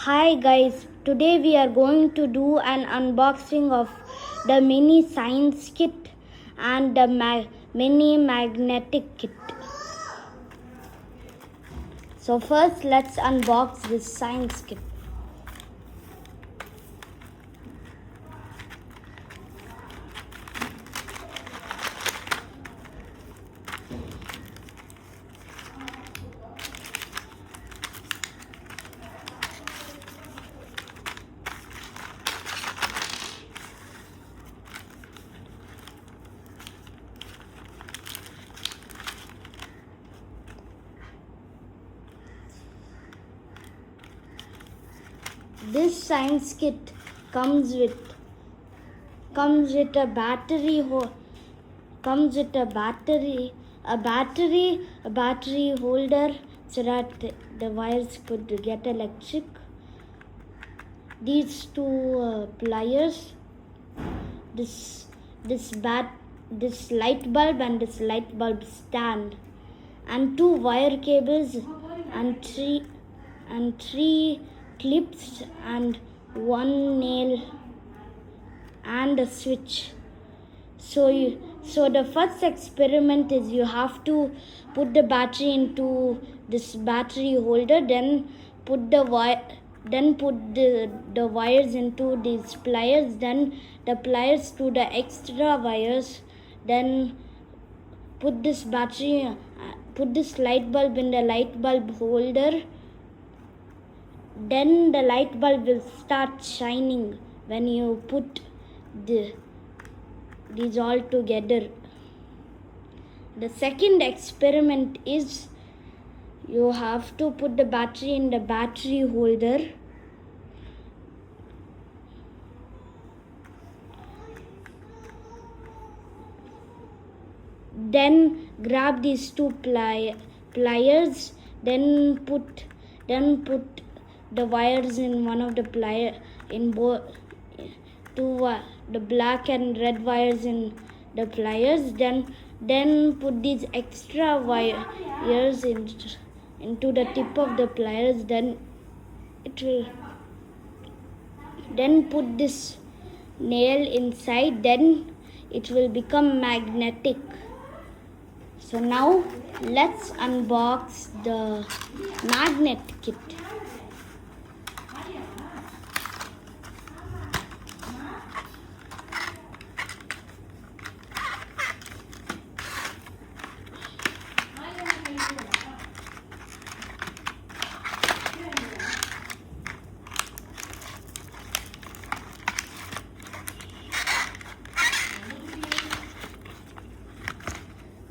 Hi guys, today we are going to do an unboxing of the mini science kit and the mini magnetic kit. So first let's unbox this science kit. This science kit comes with a battery holder so that the wires could get electric. These two pliers, this light bulb and this light bulb stand, and two wire cables and three clips and one nail and a switch. So the first experiment is you have to put the battery into this battery holder, then put the wires into these pliers, then the pliers to the extra wires, then put this light bulb in the light bulb holder. Then the light bulb will start shining when you put these all together. The second experiment is you have to put the battery in the battery holder. Then grab these two pliers, then put the wires in one of the the black and red wires in the pliers, then put these extra wires into the tip of the pliers, then put this nail inside, then it will become magnetic. So now let's unbox the magnet kit.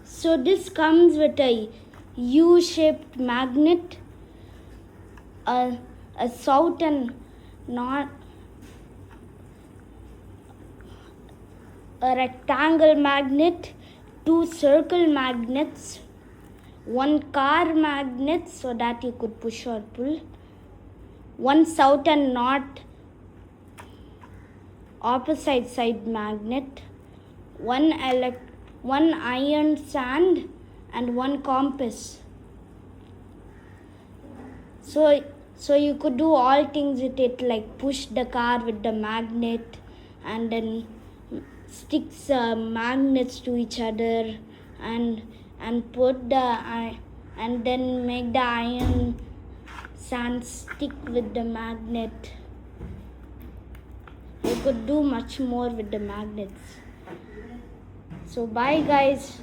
So this comes with a U-shaped magnet, a south and north, a rectangle magnet, two circle magnets, one car magnet so that you could push or pull, one south and north opposite side magnet, one iron sand, and one compass. So you could do all things with it, like push the car with the magnet and then sticks magnets to each other and put and then make the iron sand stick with the magnet. You could do much more with the magnets. So bye guys.